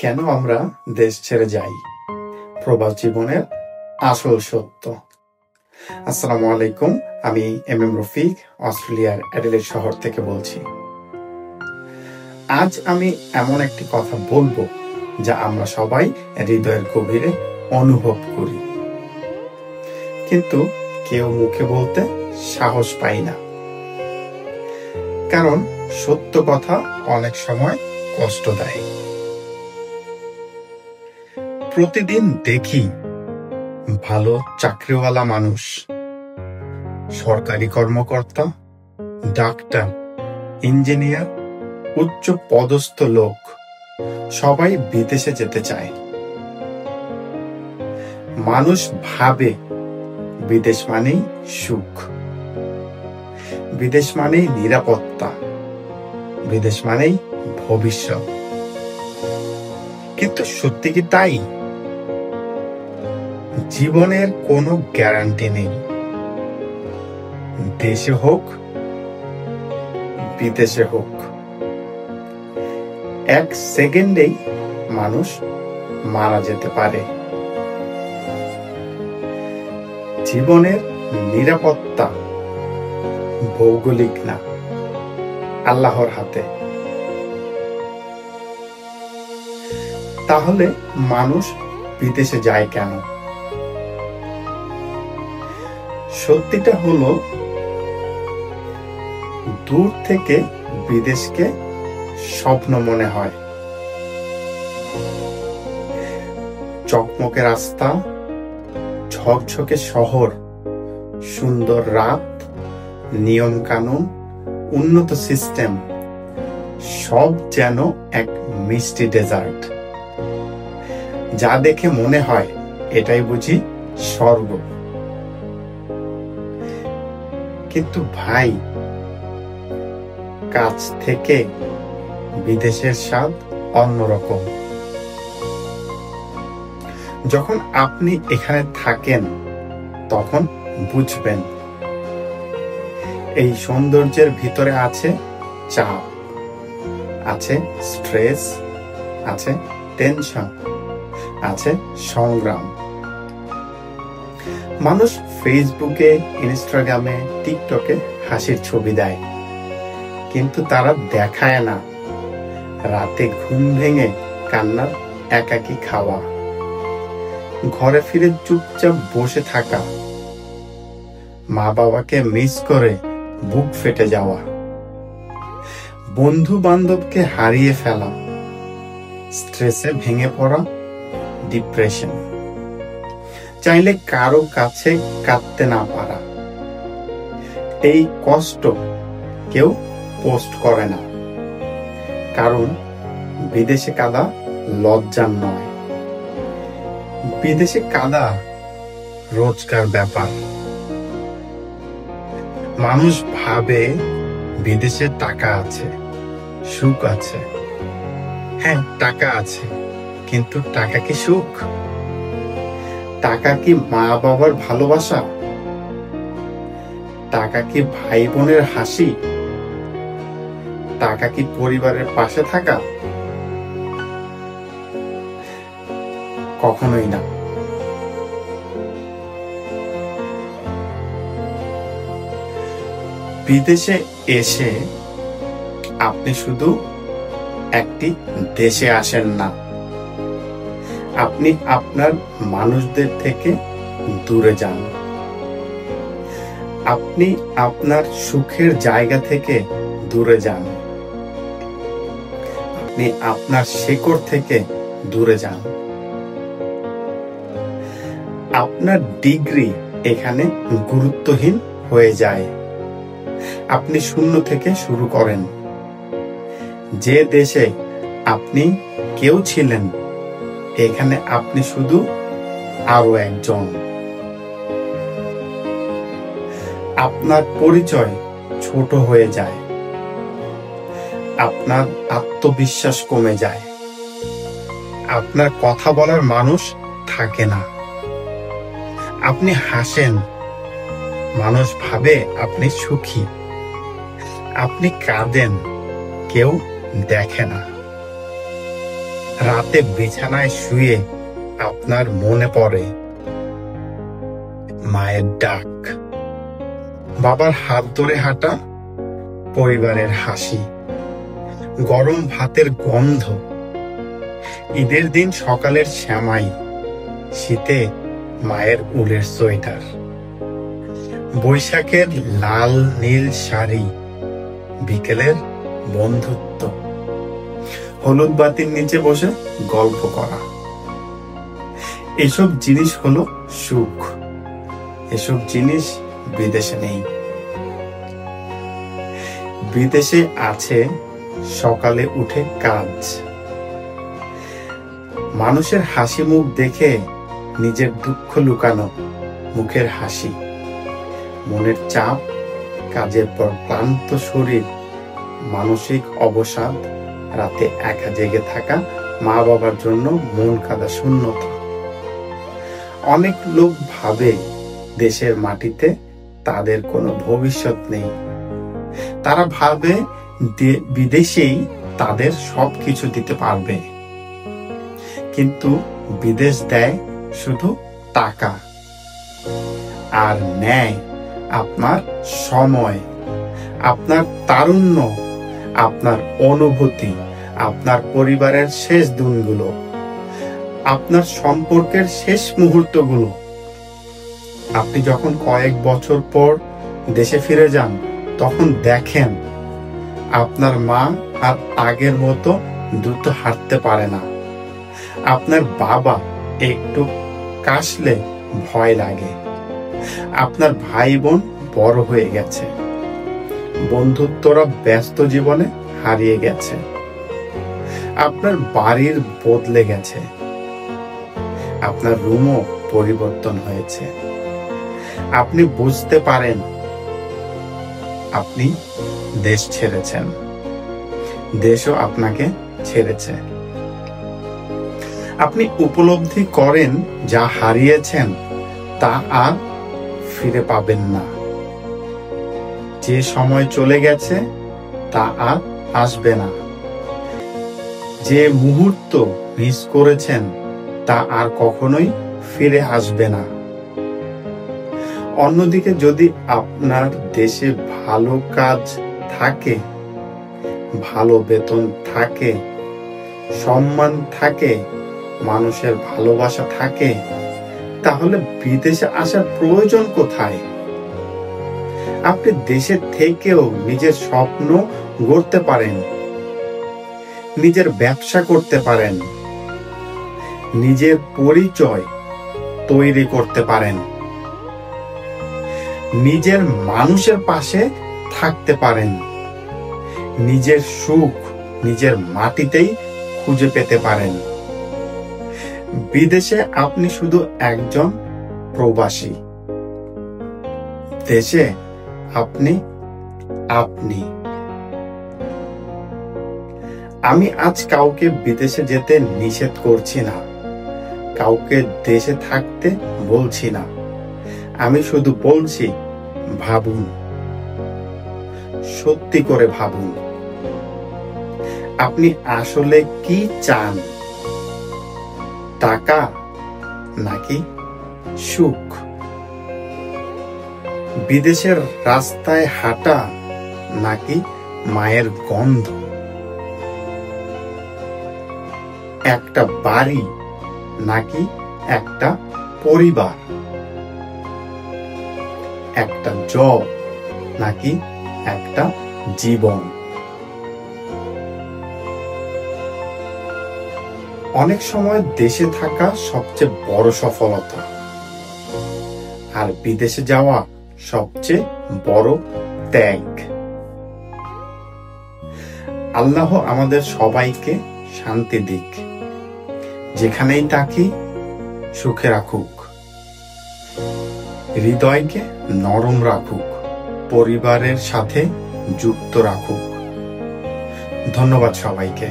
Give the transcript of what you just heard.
কেন আমরা দেশ ছেড়ে যাই? প্রবাস জীবনের আসল সত্য। আসসালামু আলাইকুম, আমি এম রফিক, অস্ট্রেলিয়ার অ্যাডিলেড শহর থেকে বলছি। আজ আমি এমন একটি কথা বলবো যা আমরা সবাই হৃদয়ের গভীরে অনুভব করি, কিন্তু কেউ মুখে বলতে সাহস পাই না। কারণ সত্য কথা অনেক সময় কষ্ট দেয়। প্রতিদিন দেখি ভালো চাকরিওয়ালা মানুষ, সরকারি কর্মকর্তা, ডাক্তার, ইঞ্জিনিয়ার, উচ্চ পদস্থ লোক সবাই বিদেশে যেতে চায়। মানুষ ভাবে বিদেশ মানেই সুখ, বিদেশ মানেই নিরাপত্তা, বিদেশ মানেই ভবিষ্যৎ। কিন্তু সত্যি কি তাই? জীবনের কোনো গ্যারান্টি নেই। দেশে হোক বিদেশে হোক, এক সেকেন্ডেই মানুষ মারা যেতে পারে। জীবনের নিরাপত্তা ভৌগোলিক না, আল্লাহর হাতে। তাহলে মানুষ বিদেশে যায় কেন? সত্যিটা হলো, দূর থেকে বিদেশকে স্বপ্ন মনে হয়। চকমকে রাস্তা, ঝকঝকে শহর, সুন্দর রাত, নিয়ম কানুন, উন্নত সিস্টেম, সব যেন এক মিষ্টি ডেজার্ট, যা দেখে মনে হয় এটাই বুঝি স্বর্গ। কিন্তু ভাই, কাছ থেকে বিদেশের স্বাদ অন্যরকম। যখন আপনি এখানে থাকেন তখন বুঝবেন এই সৌন্দর্যের ভিতরে আছে চাপ, আছে স্ট্রেস, আছে টেনশন, আছে সংগ্রাম। মানুষ ফেসবুকে, ইনস্টাগ্রামে, টিকটকে হাসির ছবি দেয়, কিন্তু তারা দেখায় না রাতে ঘুম ভেঙে কান্নার একাকী খাওয়া, ঘরে ফিরে চুপচাপ বসে থাকা, মা বাবাকে মিস করে বুক ফেটে যাওয়া, বন্ধু বান্ধবকে হারিয়ে ফেলা, স্ট্রেসে ভেঙে পড়া, ডিপ্রেশন, চাইলে কারো কাছে কাঁদতে না পারা। এই কষ্ট কেউ পোস্ট করে না, কারণ বিদেশে কাঁদা লজ্জার নয়। বিদেশে কাঁদা রোজকার ব্যাপার। মানুষ ভাবে বিদেশে টাকা আছে, সুখ আছে। হ্যাঁ, টাকা আছে, কিন্তু টাকা কি সুখ? টাকা কি মা বাবার ভালোবাসা? টাকা কি ভাই বোনের হাসি? টাকা কি পরিবারের পাশে থাকা? কখনোই না। বিদেশে এসে আপনি শুধু একটি দেশে আসেন না, আপনি আপনার মানুষদের থেকে দূরে যান। আপনি আপনার সুখের জায়গা থেকে দূরে যান। আপনি আপনার শেকড় থেকে দূরে যান। আপনার ডিগ্রি এখানে গুরুত্বহীন হয়ে যায়। আপনি শূন্য থেকে শুরু করেন। যে দেশে আপনি কেউ ছিলেন, এখানে আপনি শুধু আরো একজন। আপনার পরিচয় ছোট হয়ে যায়, আপনার আত্মবিশ্বাস কমে যায়, আপনার কথা বলার মানুষ থাকে না। আপনি হাসেন, মানুষ ভাবে আপনি সুখী। আপনি কাঁদেন, কেউ দেখে না। রাতে বিছানায় শুয়ে আপনার মনে পড়ে মায়ের ডাক, বাবার হাত ধরে হাঁটা, পরিবারের হাসি, গরম ভাতের গন্ধ, ঈদের দিন সকালের শ্যামাই, শীতে মায়ের উলের সোয়েটার, বৈশাখের লাল নীল শাড়ি, বিকেলের বন্ধুত্ব, হলুদ বাতির নিচে বসে গল্প করা। এসব জিনিস হলো সুখ। এসব জিনিস বিদেশে নেই। বিদেশে আছে সকালে উঠে কাজ, মানুষের হাসি মুখ দেখে নিজের দুঃখ লুকানো মুখের হাসি, মনের চাপ, কাজের পর ক্লান্ত শরীর, মানসিক অবসাদ, রাতে একা জেগে থাকা, মা বাবার জন্য মন কাঁদা শূন্যতা। অনেক লোক ভাবে দেশের মাটিতে তাদের কোনো ভবিষ্যৎ নেই। তারা ভাবে বিদেশেই তাদের সবকিছু দিতে পারবে, কিন্তু বিদেশ দেয় শুধু টাকা আর নেয় আপনার সময়, আপনার তারুণ্য, আপনার অনুভূতি, আপনার পরিবারের শেষ দিনগুলো, আপনার সম্পর্কের শেষ মুহূর্তগুলো। আপনি যখন কয়েক বছর পর দেশে ফিরে যান, তখন দেখেন আপনার মা আর আগের মতো দ্রুত হাঁটতে পারে না। আপনার বাবা একটু কাশলে ভয় লাগে। আপনার ভাই বোন বড় হয়ে গেছে, বন্ধুত্বরা ব্যস্ত জীবনে হারিয়ে গেছে, আপনার বাড়ির বদলে গেছে, আপনার রুমও পরিবর্তন হয়েছে। আপনি বুঝতে পারেন আপনি দেশ ছেড়েছেন, দেশও আপনাকে ছেড়েছে। আপনি উপলব্ধি করেন যা হারিয়েছেন তা আর ফিরে পাবেন না। যে সময় চলে গেছে তা আর আসবে না। যে মুহূর্ত মিস করেছেন তা আর কখনোই ফিরে আসবে না। অন্যদিকে যদি আপনার দেশে ভালো কাজ থাকে, ভালো বেতন থাকে, সম্মান থাকে, মানুষের ভালোবাসা থাকে, তাহলে বিদেশে আসার প্রয়োজন কোথায়? আপনি দেশে থেকেও নিজের স্বপ্ন গড়তে পারেন, নিজের ব্যবসা করতে পারেন, নিজের পরিচয় তৈরি করতে পারেন, নিজের মানুষের পাশে থাকতে পারেন, নিজের সুখ নিজের মাটিতেই খুঁজে পেতে পারেন। বিদেশে আপনি শুধু একজন প্রবাসী, দেশে আপনি আপনি। আমি আজ কাউকে বিদেশে যেতে নিষেধ করছি না, কাউকে দেশে থাকতে বলছি না। আমি শুধু বলছি, ভাবুন, সত্যি করে ভাবুন, আপনি আসলে কি চান? টাকা নাকি সুখ? বিদেশের রাস্তায় হাঁটা নাকি মায়ের গন্ধ? একটা বাড়ি নাকি একটা পরিবার? একটা জব নাকি একটা জীবন? অনেক সময় দেশে থাকা সবচেয়ে বড় সফলতা, আর বিদেশে যাওয়া সবচেয়ে বড় ত্যাগ। আল্লাহ আমাদের সবাইকে শান্তি দিক, যেখানেই থাকি সুখে রাখুক, হৃদয়কে নরম রাখুক, পরিবারের সাথে যুক্ত রাখুক। ধন্যবাদ সবাইকে।